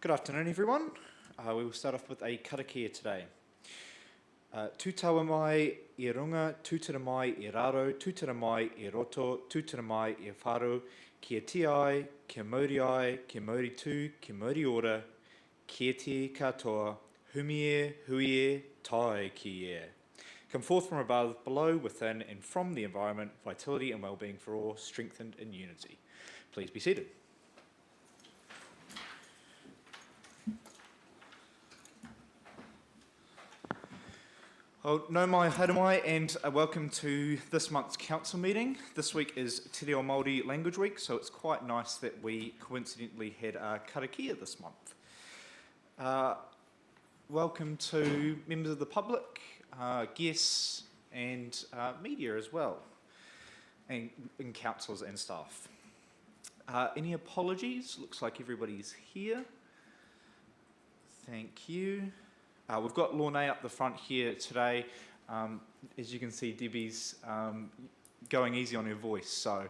Good afternoon, everyone. We will start off with a karakia today. Tūtaua mai I runga, tūtara mai I raro, tūtara mai I roto, tūtara mai I whāro, kia ti ai, kia mauri ai, kia mauri tū, kia mauri ora, kia te katoa, humie, huie, tae ki e. Come forth from above, below, within, and from the environment, vitality and well-being for all, strengthened in unity. Please be seated. Well, nau mai, haere mai, and welcome to this month's council meeting. This week is Te Reo Māori Language Week, so it's quite nice that we coincidentally had our karakia this month. Welcome to members of the public, guests, and media as well, and councillors and staff. Any apologies? Looks like everybody's here. Thank you. We've got Lornay up the front here today. As you can see, Debbie's going easy on her voice, so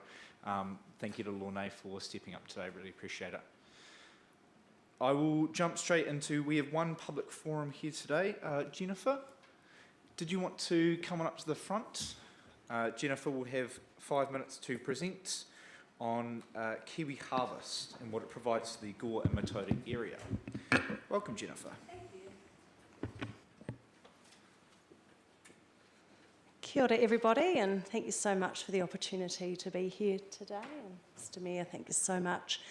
thank you to Lornay for stepping up today, really appreciate it. I will jump straight into, we have one public forum here today. Jennifer, did you want to come on up to the front? Jennifer will have 5 minutes to present on Kiwi Harvest and what it provides to the Gore and Mataura area. Welcome, Jennifer. Kia ora everybody, and thank you so much for the opportunity to be here today. And Mr Mayor, thank you so much.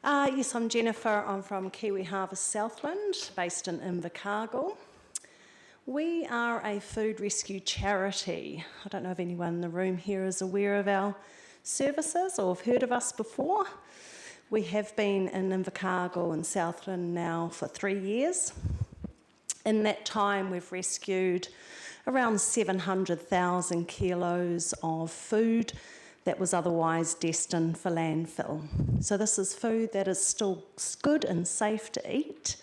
Yes, I'm Jennifer. I'm from Kiwi Harvest Southland, based in Invercargill. We are a food rescue charity. I don't know if anyone in the room here is aware of our services or have heard of us before. We have been in Invercargill and Southland now for 3 years. In that time, we've rescued around 700,000 kilos of food that was otherwise destined for landfill. So this is food that is still good and safe to eat.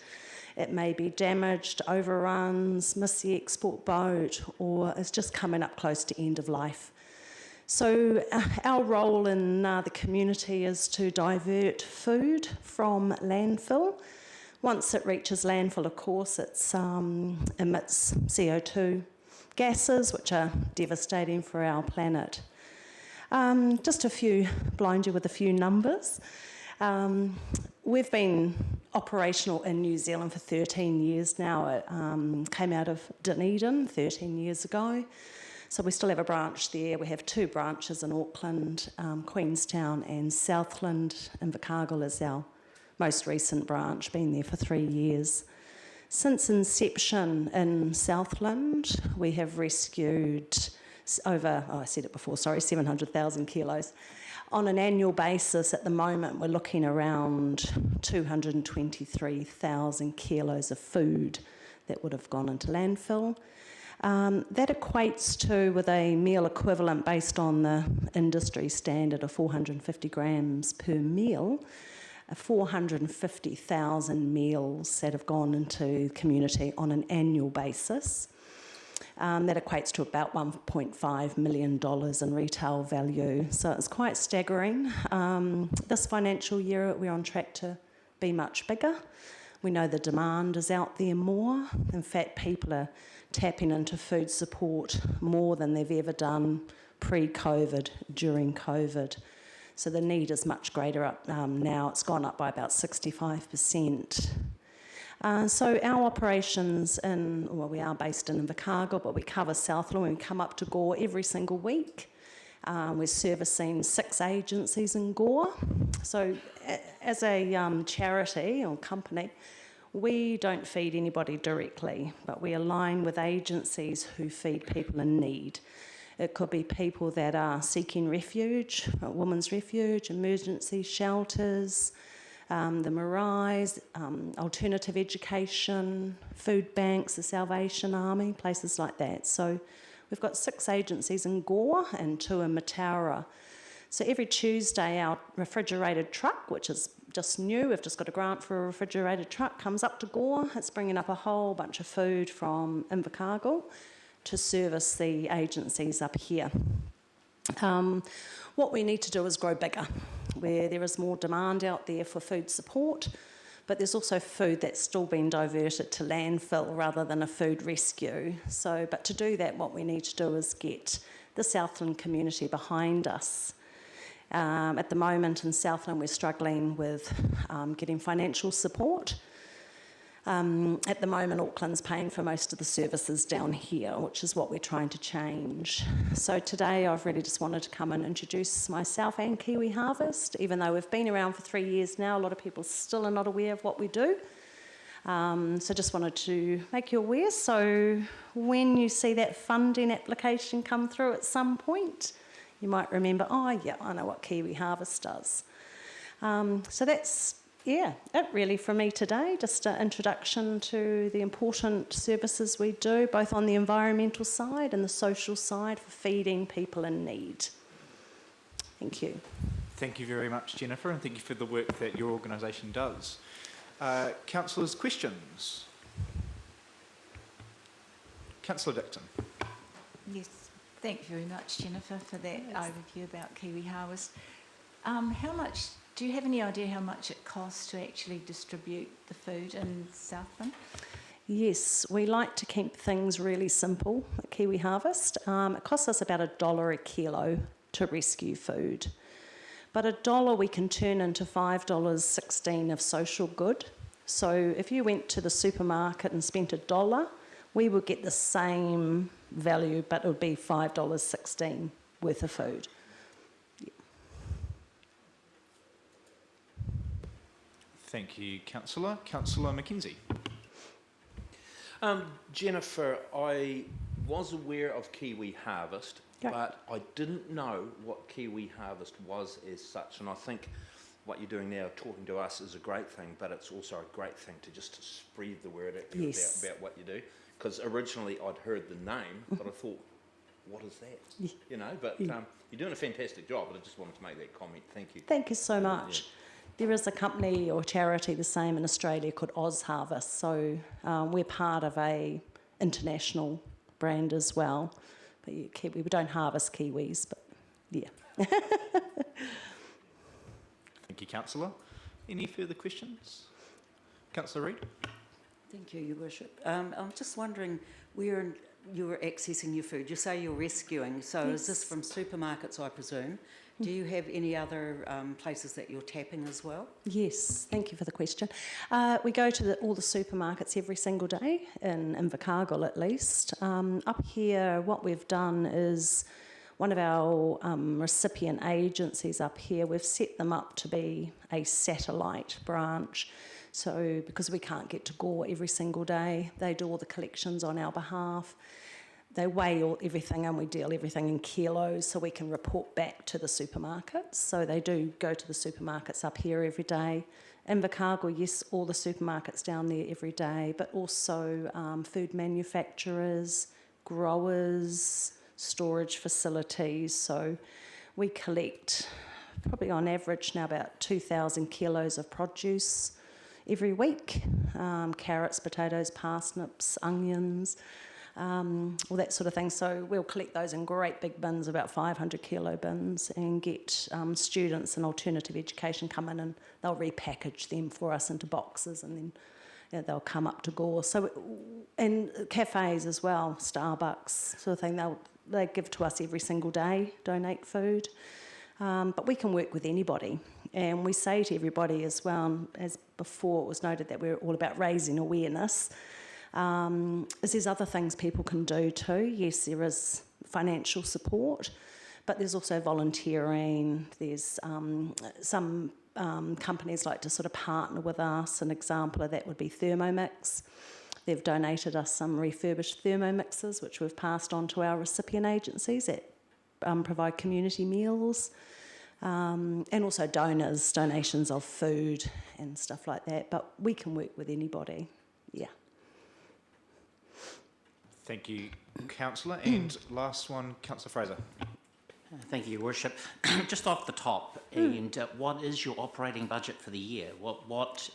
It may be damaged, overruns, missed the export boat, or is just coming up close to end of life. So our role in the community is to divert food from landfill. Once it reaches landfill, of course, it emits CO2 gases, which are devastating for our planet. Just blind you with a few numbers. We've been operational in New Zealand for 13 years now. It came out of Dunedin 13 years ago. So we still have a branch there. We have 2 branches in Auckland, Queenstown and Southland. Invercargill is our most recent branch, been there for 3 years. Since inception in Southland, we have rescued over, I said it before, 700,000 kilos. On an annual basis, at the moment, we're looking around 223,000 kilos of food that would have gone into landfill. That equates to, with a meal equivalent based on the industry standard of 450 grams per meal, 450,000 meals that have gone into the community on an annual basis. That equates to about $1.5 million in retail value. So it's quite staggering. This financial year, we're on track to be much bigger. We know the demand is out there more. In fact, people are tapping into food support more than they've ever done pre-COVID, during COVID. So the need is much greater up now. It's gone up by about 65%. So our operations we are based in Invercargill, but we cover Southland. We come up to Gore every single week. We're servicing 6 agencies in Gore. So as a charity or company, we don't feed anybody directly, but we align with agencies who feed people in need. It could be people that are seeking refuge, women's refuge, emergency shelters, the Marais, alternative education, food banks, the Salvation Army, places like that. So we've got 6 agencies in Gore and 2 in Mataura. So every Tuesday our refrigerated truck, which is just new, we've just got a grant for a refrigerated truck, comes up to Gore. It's bringing up a whole bunch of food from Invercargill to service the agencies up here. What we need to do is grow bigger, where there is more demand out there for food support, but there's also food that's still been diverted to landfill rather than a food rescue. So, but to do that, what we need to do is get the Southland community behind us. At the moment in Southland, we're struggling with getting financial support. At the moment, Auckland's paying for most of the services down here, which is what we're trying to change. So today I've really just wanted to come and introduce myself and Kiwi Harvest. Even though we've been around for 3 years now, a lot of people still are not aware of what we do. So just wanted to make you aware. So when you see that funding application come through at some point, you might remember, oh yeah, I know what Kiwi Harvest does. So that's it really from me today, just an introduction to the important services we do, both on the environmental side and the social side for feeding people in need. Thank you. Thank you very much, Jennifer, and thank you for the work that your organisation does. Councillors, questions? Councillor Dixon. Yes, thank you very much, Jennifer, for that overview about Kiwi Harvest. Do you have any idea how much it costs to actually distribute the food in Southland? Yes, we like to keep things really simple at Kiwi Harvest. It costs us about $1 a kilo to rescue food. But $1 we can turn into $5.16 of social good. So if you went to the supermarket and spent $1, we would get the same value, but it would be $5.16 worth of food. Thank you, Councillor. Councillor Mackenzie. Jennifer, I was aware of Kiwi Harvest, Great. but I didn't know what Kiwi Harvest was as such, and I think what you're doing now, talking to us, is a great thing, but it's also a great thing to just spread the word out Yes. about what you do, because originally I'd heard the name, but I thought, what is that? Yeah. You know, but Yeah. you're doing a fantastic job, but I just wanted to make that comment. Thank you. Thank you so much. There is a company or charity the same in Australia called Oz Harvest, so we're part of a international brand as well. But yeah, Kiwi, we don't harvest kiwis, but yeah. Thank you, Councillor. Any further questions? Councillor Reid. Thank you, Your Worship. I'm just wondering where you're accessing your food. You say you're rescuing, so is this from supermarkets, I presume? Do you have any other places that you're tapping as well? Yes, thank you for the question. We go to all the supermarkets every single day, in Invercargill at least. Up here, what we've done is one of our recipient agencies up here, we've set them up to be a satellite branch. So because we can't get to Gore every single day, they do all the collections on our behalf. They weigh everything and we deal everything in kilos so we can report back to the supermarkets. So they do go to the supermarkets up here every day. Invercargill, yes, all the supermarkets down there every day, but also food manufacturers, growers, storage facilities. So we collect probably on average now about 2,000 kilos of produce every week. Carrots, potatoes, parsnips, onions, all that sort of thing. So we'll collect those in great big bins, about 500 kilo bins, and get students in alternative education come in and they'll repackage them for us into boxes, and then they'll come up to Gore. So, and cafes as well, Starbucks sort of thing, they give to us every single day, donate food. But we can work with anybody. And we say to everybody as well, as before it was noted that we're all about raising awareness, is there's other things people can do too. Yes, there is financial support, but there's also volunteering. There's some companies like to sort of partner with us. An example of that would be Thermomix. They've donated us some refurbished Thermomixes, which we've passed on to our recipient agencies that provide community meals. And also donations of food and stuff like that. But we can work with anybody, yeah. Thank you, Councillor. And last one, Councillor Fraser. Thank you, Your Worship. Just off the top, and what is your operating budget for the year? What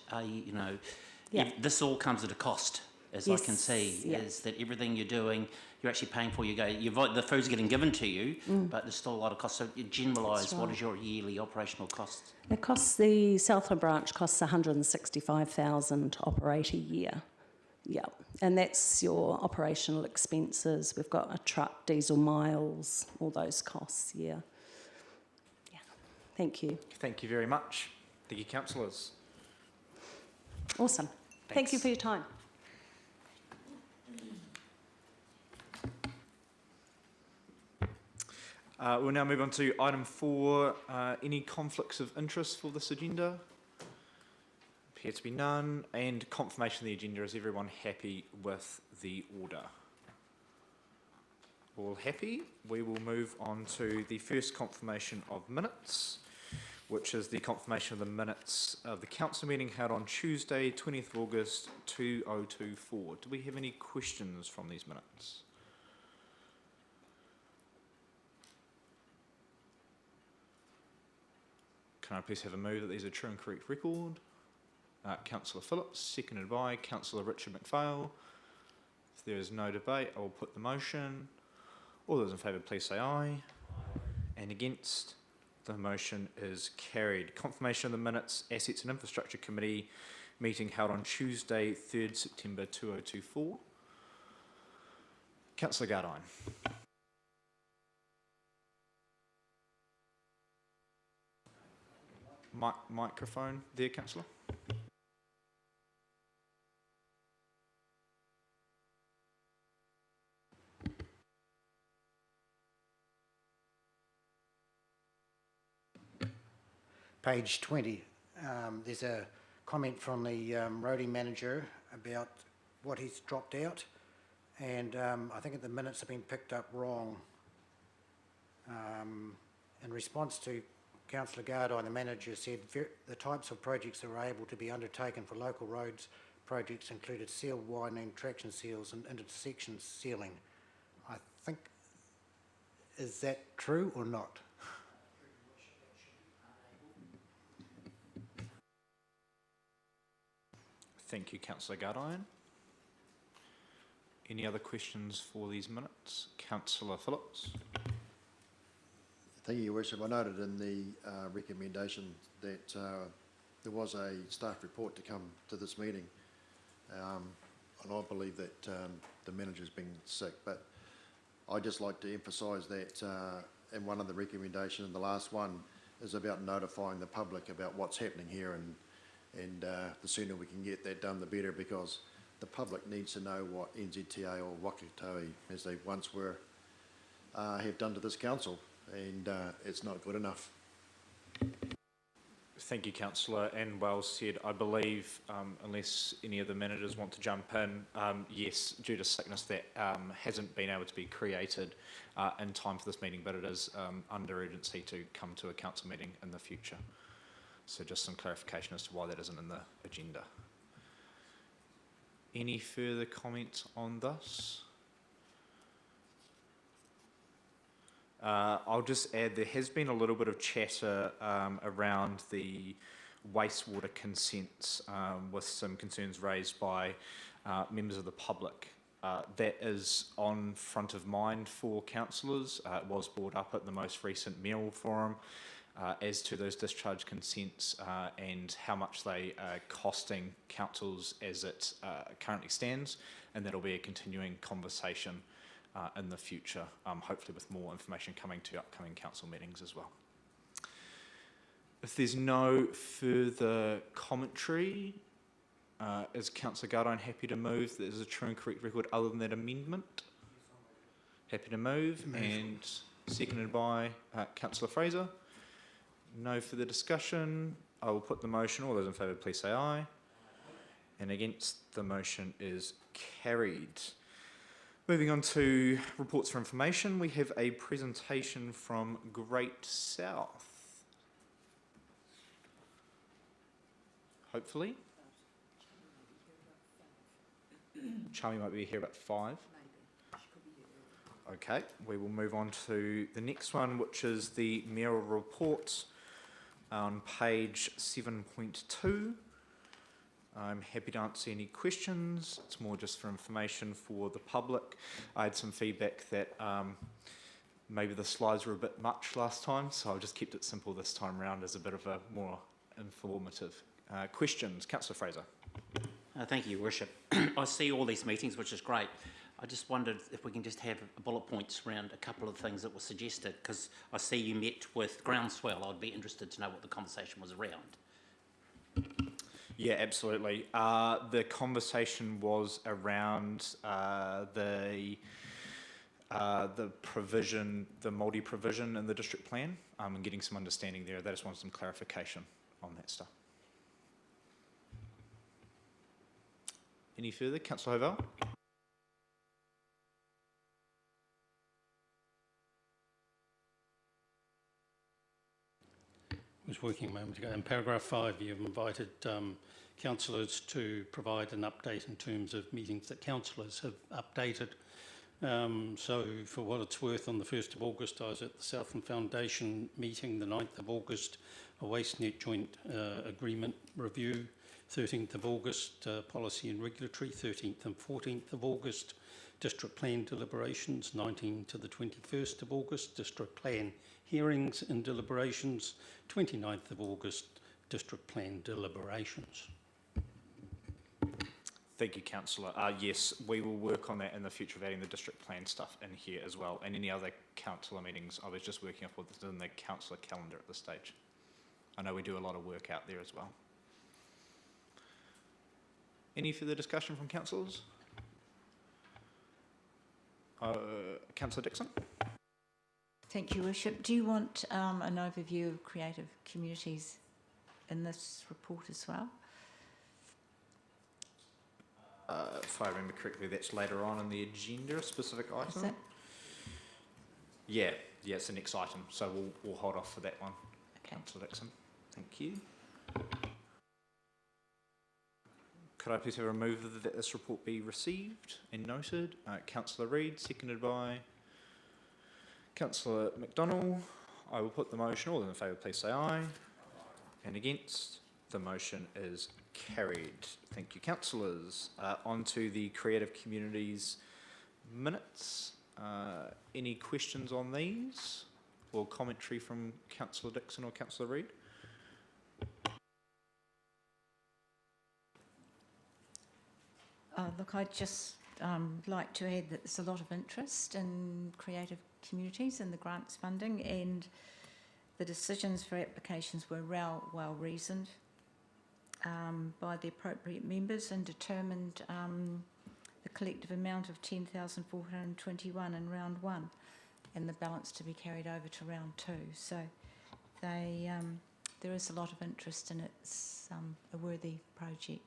if this all comes at a cost? as I can see, yeah. is that everything you're doing, you're actually paying for. The food's getting given to you, but there's still a lot of costs. So you generalise, That's what right. is your yearly operational costs? It costs, the Southland branch costs 165,000 to operate a year. Yeah, and that's your operational expenses. We've got a truck, diesel miles, all those costs, yeah. Yeah, thank you. Thank you very much. Thank you, councillors. Awesome. Thank you Thanks. for your time. We'll now move on to item 4. Any conflicts of interest for this agenda? Appear to be none. And confirmation of the agenda. Is everyone happy with the order? All happy? We will move on to the first confirmation of minutes, which is the confirmation of the minutes of the council meeting held on Tuesday, 20th of August 2024. Do we have any questions from these minutes? Can I please have a move that these are true and correct record? Councillor Phillips, seconded by Councillor Richard McPhail. If there is no debate, I will put the motion. All those in favour, please say aye. And against? The motion is carried. Confirmation of the minutes, Assets and Infrastructure Committee meeting held on Tuesday, 3rd September 2024. Councillor Gardine. Microphone there, Councillor. Page 20, there's a comment from the roadie manager about what he's dropped out, and I think the minutes have been picked up wrong. In response to Councillor Gardine, the manager said the types of projects that were able to be undertaken for local roads projects included seal widening, traction seals and intersection sealing. I think, is that true or not? Thank you, Councillor Gardine. Any other questions for these minutes? Councillor Phillips. Thank you, Your Worship. I noted in the recommendation that there was a staff report to come to this meeting, and I believe that the manager's been sick, but I'd just like to emphasise that in one of the recommendations, the last one, is about notifying the public about what's happening here, and the sooner we can get that done, the better, because the public needs to know what NZTA or Wakatoa, as they once were, have done to this council, and it's not good enough. Thank you, Councillor, and well said. I believe, unless any of the managers want to jump in, yes, due to sickness, that hasn't been able to be created in time for this meeting, but it is under urgency to come to a council meeting in the future. So just some clarification as to why that isn't in the agenda. Any further comments on this? I'll just add, there has been a little bit of chatter around the wastewater consents with some concerns raised by members of the public. That is on front of mind for councillors. It was brought up at the most recent mayoral forum as to those discharge consents and how much they are costing councils as it currently stands, and that'll be a continuing conversation in the future, hopefully with more information coming to upcoming council meetings as well. If there's no further commentary, is Councillor Gardine happy to move that there's a true and correct record other than that amendment? Happy to move, and seconded by Councillor Fraser. No further discussion. I will put the motion. All those in favour, please say aye. And against, the motion is carried. Moving on to reports for information, we have a presentation from Great South. Hopefully. Charlie might be here about 5. Okay, we will move on to the next one, which is the mayoral report on page 7.2. I'm happy to answer any questions. It's more just for information for the public. I had some feedback that maybe the slides were a bit much last time, so I've just kept it simple this time around as a bit of a more informative. Questions? Councillor Fraser. Thank you, Your Worship. I see all these meetings, which is great. I just wondered if we can just have bullet points around a couple of things that were suggested, because I see you met with Groundswell. I'd be interested to know what the conversation was around. Yeah, absolutely. The conversation was around the provision, the Māori provision in the district plan, and getting some understanding there. They just wanted some clarification on that stuff. Any further? Councillor Hovell? Was working a moment ago. In paragraph 5, you've invited councillors to provide an update in terms of meetings that councillors have updated. So for what it's worth, on the 1st of August, I was at the Southland Foundation meeting, the 9th of August, a WasteNet joint agreement review, 13th of August, policy and regulatory, 13th and 14th of August, district plan deliberations, 19th to the 21st of August, district plan hearings and deliberations, 29th of August, district plan deliberations. Thank you, Councillor. Yes, we will work on that in the future of adding the district plan stuff in here as well, and any other councillor meetings. I was just working off what's in the councillor calendar at this stage. I know we do a lot of work out there as well. Any further discussion from councillors? Councillor Dixon? Thank you, Worship. Do you want an overview of creative communities in this report as well? If I remember correctly, that's later on in the agenda, a specific item. Is that? Yeah, it's the next item, so we'll hold off for that one. Okay. Councillor Dixon, thank you. Could I please have a move that this report be received and noted? Councillor Reid, seconded by Councillor McDonald. I will put the motion. All those in favour, please say aye. And against? The motion is carried. Thank you, councillors. On to the Creative Communities minutes. Any questions on these? Or commentary from Councillor Dixon or Councillor Reid? Look, I'd just like to add that there's a lot of interest in creative communities and the grants funding, and the decisions for applications were well reasoned by the appropriate members and determined the collective amount of 10,421 in round 1 and the balance to be carried over to round 2. So there is a lot of interest and it's a worthy project.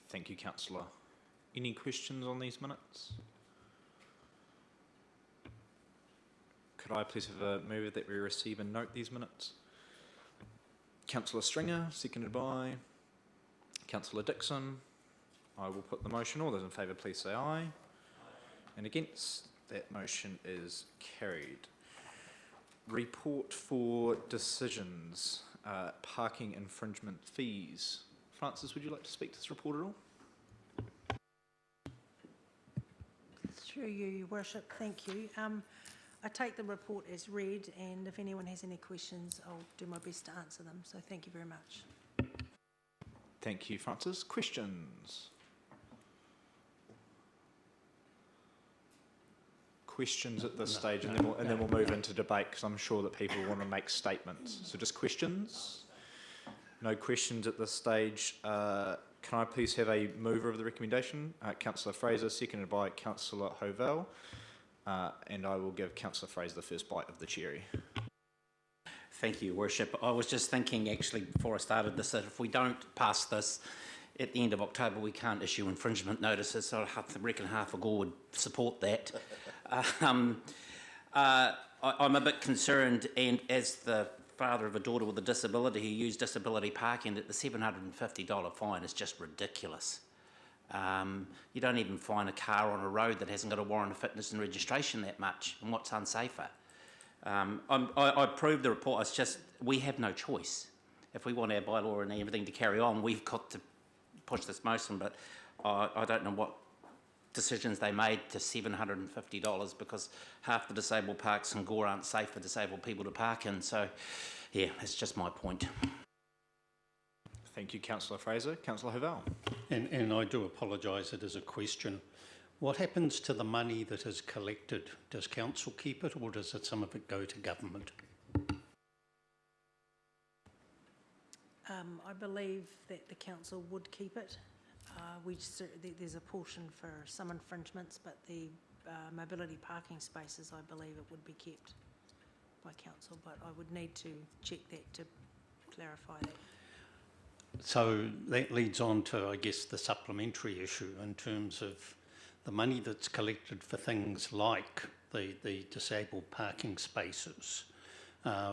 Thank you, Councillor. Any questions on these minutes? Could I please have a move that we receive and note these minutes? Councillor Stringer, seconded by Councillor Dixon. I will put the motion. All those in favour, please say aye. And against? That motion is carried. Report for decisions, parking infringement fees. Francis, would you like to speak to this report at all? Through you, Your Worship, thank you. I take the report as read, and if anyone has any questions, I'll do my best to answer them. So thank you very much. Thank you, Francis. Questions? Questions at this stage, and then we'll move into debate, because I'm sure that people want to make statements. So just questions? No questions at this stage. Can I please have a mover of the recommendation? Councillor Fraser, seconded by Councillor Hovell. And I will give Councillor Fraser the first bite of the cherry. Thank you, Worship. I was just thinking, actually, before I started this, that if we don't pass this at the end of October, we can't issue infringement notices, so I reckon half a gore would support that. I'm a bit concerned, and as the father of a daughter with a disability who used disability parking, that the $750 fine is just ridiculous. You don't even find a car on a road that hasn't got a warrant of fitness and registration that much, and what's unsafer? I approve the report. It's just we have no choice. if we want our bylaw and everything to carry on, we've got to push this motion. But I don't know what decisions they made to $750 because half the disabled parks in Gore aren't safe for disabled people to park in. So, yeah, that's just my point. Thank you, Councillor Fraser. Councillor Havel. And I do apologise, it is a question. What happens to the money that is collected? Does council keep it, or does some of it go to government? I believe that the council would keep it. There's a portion for some infringements, but the mobility parking spaces, I believe it would be kept by council, but I would need to check that to clarify that. So that leads on to, I guess, the supplementary issue in terms of the money that's collected for things like the disabled parking spaces,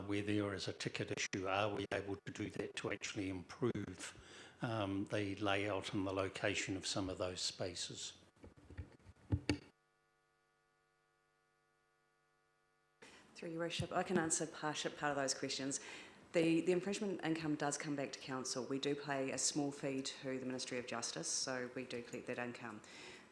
where there is a ticket issue. Are we able to do that to actually improve the layout and the location of some of those spaces? Through your worship, I can answer part of those questions. The infringement income does come back to council. We do pay a small fee to the Ministry of Justice, so we do collect that income.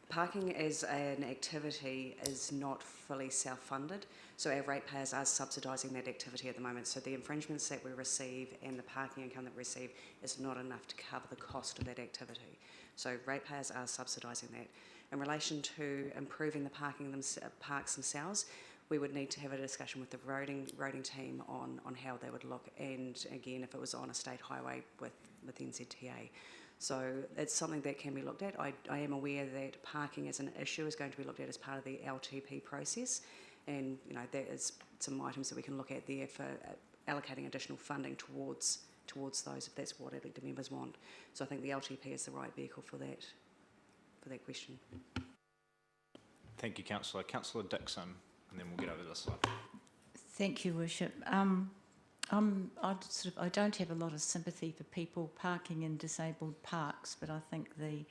Parking as an activity is not fully self-funded, so our ratepayers are subsidising that activity at the moment. So the infringements that we receive and the parking income that we receive is not enough to cover the cost of that activity. So ratepayers are subsidising that. In relation to improving the parks themselves, we would need to have a discussion with the roading team on how they would look, and again, if it was on a state highway with NZTA. So it's something that can be looked at. I am aware that parking as an issue is going to be looked at as part of the LTP process, and that is some items that we can look at there for allocating additional funding towards those, if that's what elected members want. So I think the LTP is the right vehicle for that question. Thank you, Councillor. Councillor Dixon, and then we'll get over this side. Thank you, Worship. I don't have a lot of sympathy for people parking in disabled parks, but I think the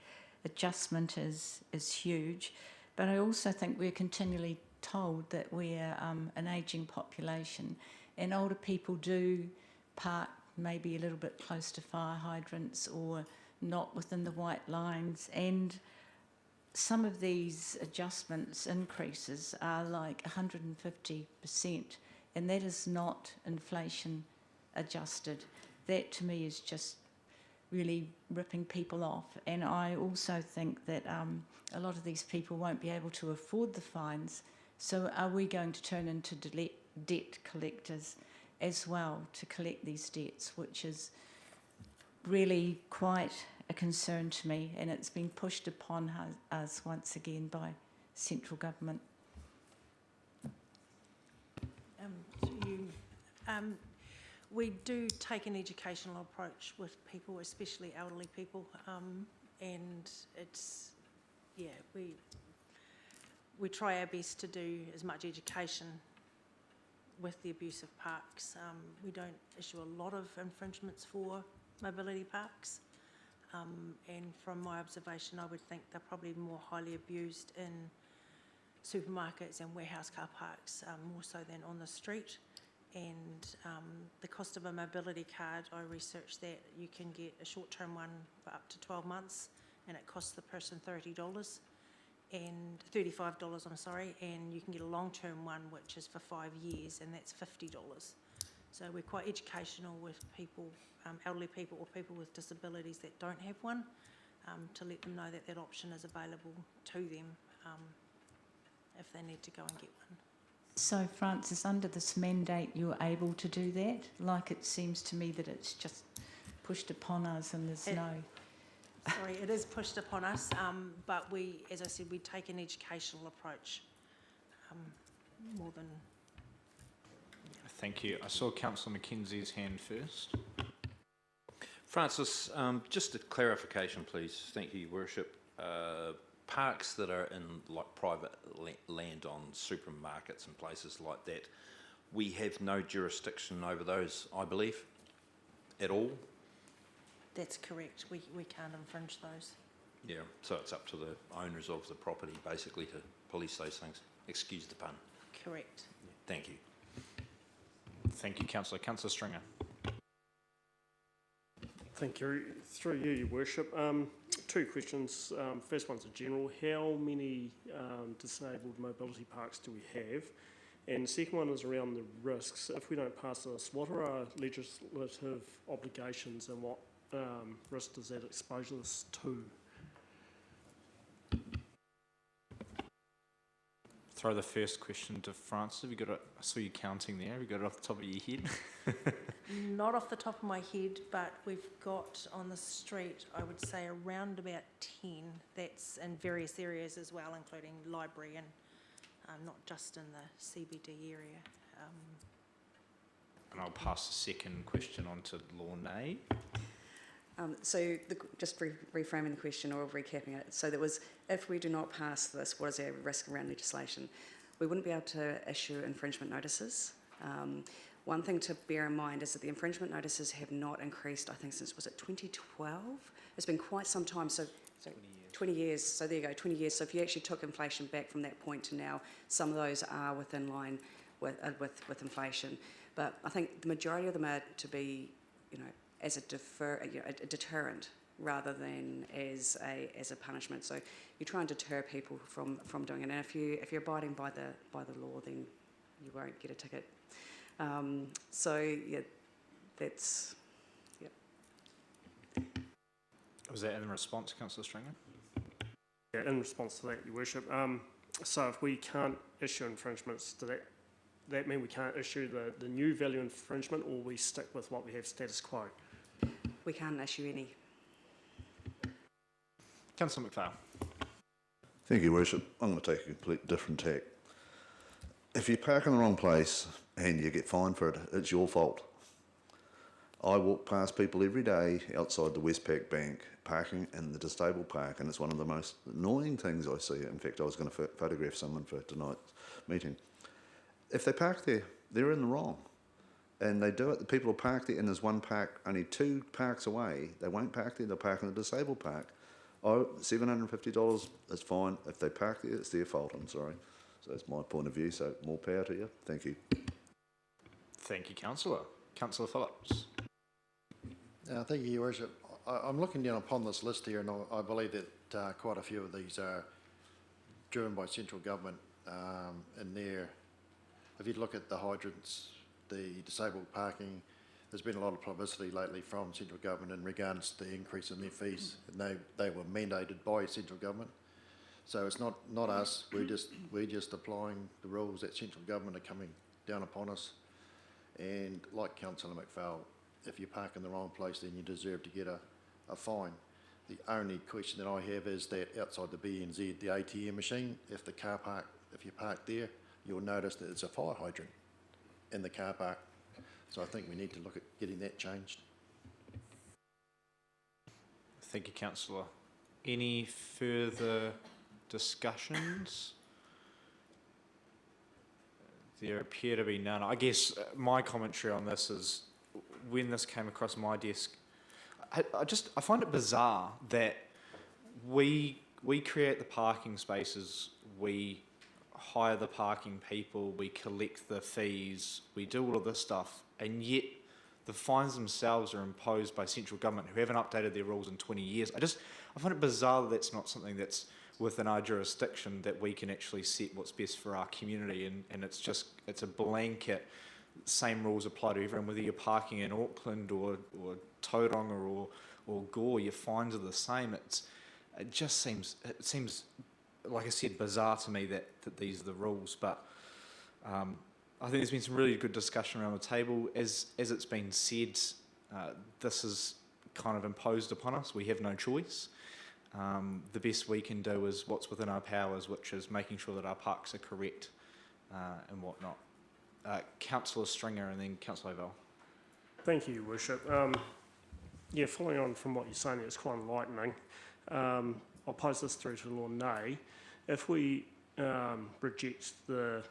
adjustment is huge. But I also think we're continually told that we're an ageing population, and older people do park maybe a little bit close to fire hydrants or not within the white lines, and some of these increases are like 150%, and that is not inflation adjusted. That to me is just really ripping people off. And I also think that a lot of these people won't be able to afford the fines. So are we going to turn into debt collectors as well to collect these debts, which is really quite a concern to me, and it's been pushed upon us once again by central government. We do take an educational approach with people, especially elderly people, and it's, we try our best to do as much education with the abuse of parks. We don't issue a lot of infringements for mobility parks, and from my observation I would think they're probably more highly abused in supermarkets and warehouse car parks, more so than on the street. And the cost of a mobility card, I researched that you can get a short-term one for up to 12 months, and it costs the person $35, I'm sorry, and you can get a long-term one which is for 5 years, and that's $50. So we're quite educational with people, elderly people or people with disabilities that don't have one, to let them know that that option is available to them if they need to go and get one. So, Francis, under this mandate, you're able to do that? Like, it seems to me that it's just pushed upon us and there's no... Sorry, it is pushed upon us, but we, as I said, we take an educational approach more than... Thank you. I saw Councillor Mackenzie's hand first. Francis, just a clarification, please. Thank you, Your Worship. Parks that are in like private land on supermarkets and places like that, we have no jurisdiction over those, I believe, at all? That's correct. We can't infringe those. Yeah, so it's up to the owners of the property basically to police those things. Excuse the pun. Correct. Thank you. Thank you, Councillor. Councillor Stringer. Thank you. Through you, Your Worship. Two questions. First one's a general. How many disabled mobility parks do we have? And the second one is around the risks. If we don't pass this, what are our legislative obligations and what risk does that expose us to? Throw the first question to Francis. Have you got it? I saw you counting there. Have you got it off the top of your head? Not off the top of my head, but we've got on the street, I would say around about 10. That's in various areas as well, including library and not just in the CBD area. And I'll pass the second question on to Lorna. Just reframing the question or recapping it. So there was, if we do not pass this, what is our risk around legislation? We wouldn't be able to issue infringement notices. One thing to bear in mind is that the infringement notices have not increased, I think, since, was it 2012? It's been quite some time, so 20 years. So there you go, 20 years. So if you actually took inflation back from that point to now, some of those are within line with inflation. But I think the majority of them are to be, as a deterrent rather than as a punishment. So you try and deter people from doing it. And if you're abiding by the law, then you won't get a ticket. That's. Was that in response, Councillor Stringer? Yeah, in response to that, Your Worship. So if we can't issue infringements, does that mean we can't issue the new value infringement, or we stick with what we have status quo? We can't issue any. Councillor McPhail. Thank you, Your Worship. I'm going to take a complete different tack. If you park in the wrong place and you get fined for it, it's your fault. I walk past people every day outside the Westpac Bank parking in the disabled park, and it's one of the most annoying things I see. In fact, I was going to photograph someone for tonight's meeting. If they park there, they're in the wrong. And they do it, the people will park there, and there's one park, only 2 parks away. They won't park there, they'll park in the disabled park. Oh, $750 is fine. If they park there, it's their fault, I'm sorry. So that's my point of view, so more power to you. Thank you. Thank you, Councillor. Councillor Phillips. Thank you, Your Worship. I'm looking down upon this list here, and I believe that quite a few of these are driven by central government in there. If you look at the hydrants, the disabled parking, there's been a lot of publicity lately from central government in regards to the increase in their fees, and they were mandated by central government. So it's not us. We're just applying the rules that central government are coming down upon us. And like Councillor McPhail, if you park in the wrong place, then you deserve to get a fine. The only question that I have is that outside the BNZ, the ATM machine, if you park there, you'll notice that it's a fire hydrant in the car park. So I think we need to look at getting that changed. Thank you, Councillor. Any further discussions? There appear to be none. I guess my commentary on this is, when this came across my desk, I find it bizarre that we create the parking spaces, we hire the parking people, we collect the fees, we do all of this stuff, and yet the fines themselves are imposed by central government, who haven't updated their rules in 20 years. I find it bizarre that that's not something that's within our jurisdiction, that we can actually set what's best for our community, and it's a blanket, same rules apply to everyone, whether you're parking in Auckland or Tauranga or Gore, your fines are the same. It seems, like I said, bizarre to me that these are the rules, but I think there's been some really good discussion around the table. As it's been said, this is kind of imposed upon us. We have no choice. The best we can do is what's within our powers, which is making sure that our parks are correct and whatnot. Councillor Stringer and then Councillor Ovell. Thank you, Your Worship. Following on from what you're saying, it's quite enlightening. I'll pose this through to Lord Nay. If we reject the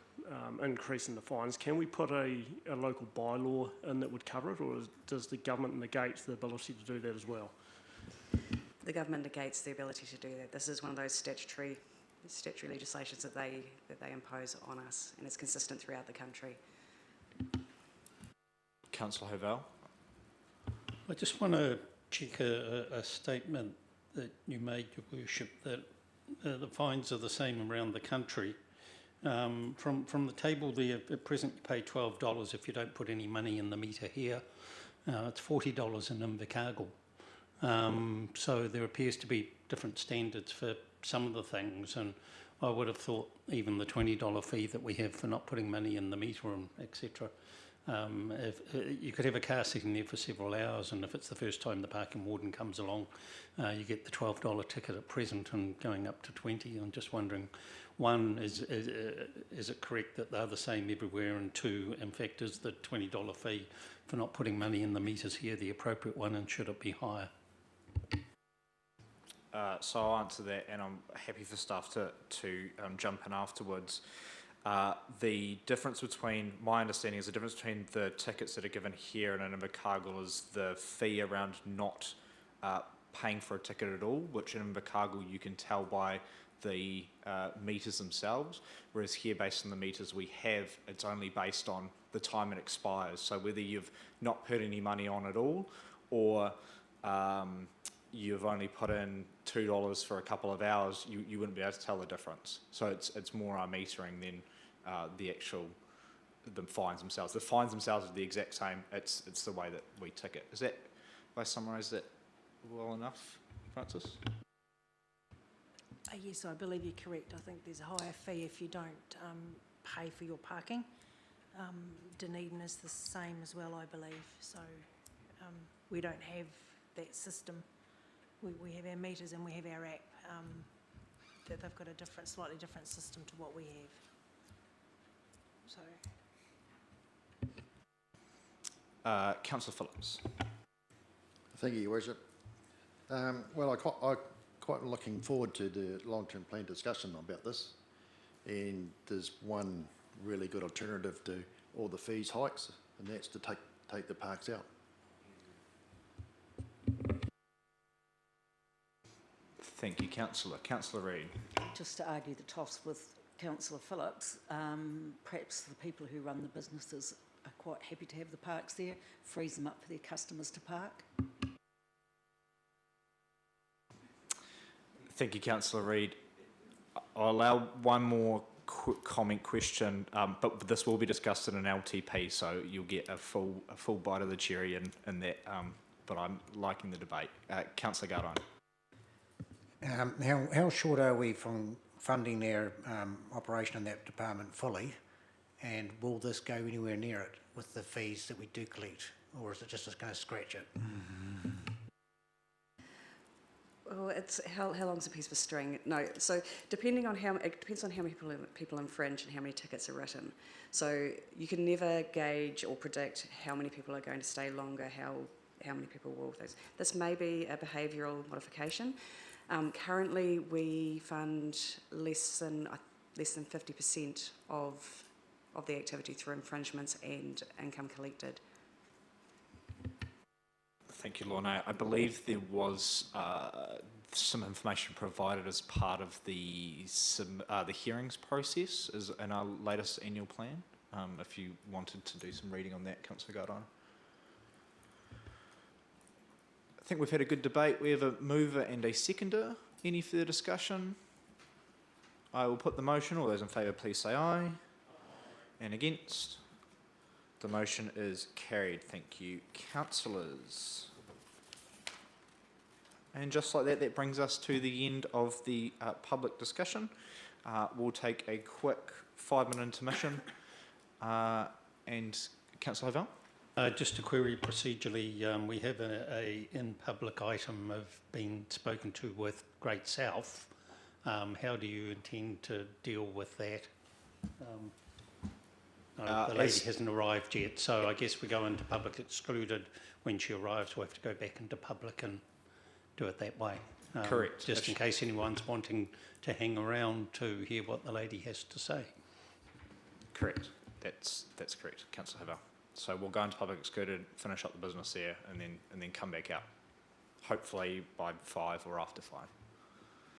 increase in the fines, can we put a local bylaw in that would cover it, or does the government negate the ability to do that as well? The government negates the ability to do that. This is one of those statutory legislations that they impose on us, and it's consistent throughout the country. Councillor Hovell. I just want to check a statement that you made, Your Worship, that the fines are the same around the country. From the table there, at present you pay $12 if you don't put any money in the meter here. It's $40 in Invercargill. So there appears to be different standards for some of the things, and I would have thought even the $20 fee that we have for not putting money in the meter and etc. If you could have a car sitting there for several hours, and if it's the first time the parking warden comes along, you get the $12 ticket at present and going up to 20. I'm just wondering, one, is it correct that they're the same everywhere? And two, in fact, is the $20 fee for not putting money in the meters here the appropriate one, and should it be higher? So I'll answer that, and I'm happy for staff to jump in afterwards. The difference between, my understanding is the difference between the tickets that are given here and in Invercargill is the fee around not paying for a ticket at all, which in Invercargill you can tell by the meters themselves, whereas here, based on the meters we have, it's only based on the time it expires. So whether you've not put any money on at all, or you've only put in $2 for a couple of hours, you wouldn't be able to tell the difference. So it's more our metering than the fines themselves. The fines themselves are the exact same. It's the way that we ticket. Is that, have I summarised that well enough, Francis? Yes, I believe you're correct. I think there's a higher fee if you don't pay for your parking. Dunedin is the same as well, I believe. So we don't have that system. We have our meters and we have our app. That they've got a slightly different system to what we have. So. Councillor Phillips. Thank you, Your Worship. Well, I quite looking forward to the long-term plan discussion about this, and there's one really good alternative to all the fees hikes, and that's to take the parks out. Thank you, Councillor. Councillor Reid. Just to argue the toss with Councillor Phillips, perhaps the people who run the businesses are quite happy to have the parks there, frees them up for their customers to park. Thank you, Councillor Reid. I'll allow one more comment question, but this will be discussed in an LTP, so you'll get a full bite of the cherry in that. But I'm liking the debate. Councillor Gardine. How short are we from funding their operation in that department fully, and will this go anywhere near it with the fees that we do collect, or is it just going to scratch it? Well, it's how long's a piece of string? No, so it depends on how many people infringe and how many tickets are written. So you can never gauge or predict how many people are going to stay longer, how many people will. This may be a behavioural modification. Currently, we fund less than 50% of the activity through infringements and income collected. Thank you, Lorna. I believe there was some information provided as part of the hearings process in our latest annual plan. If you wanted to do some reading on that, Councillor Gardine. I think we've had a good debate. We have a mover and a seconder. Any further discussion? I will put the motion. All those in favour, please say aye. And against? The motion is carried. Thank you, councillors. And just like that, that brings us to the end of the public discussion. We'll take a quick 5-minute intermission. And Councillor Hovell? Just a query procedurally, we have a in-public item of being spoken to with Great South. How do you intend to deal with that? The lady hasn't arrived yet, so I guess we go into public excluded. When she arrives, we'll have to go back into public and do it that way. Correct. Just in case anyone's wanting to hang around to hear what the lady has to say. Correct. That's correct, Councillor Hovell. So we'll go into public excluded, finish up the business there, and then come back out. Hopefully by 5 or after 5.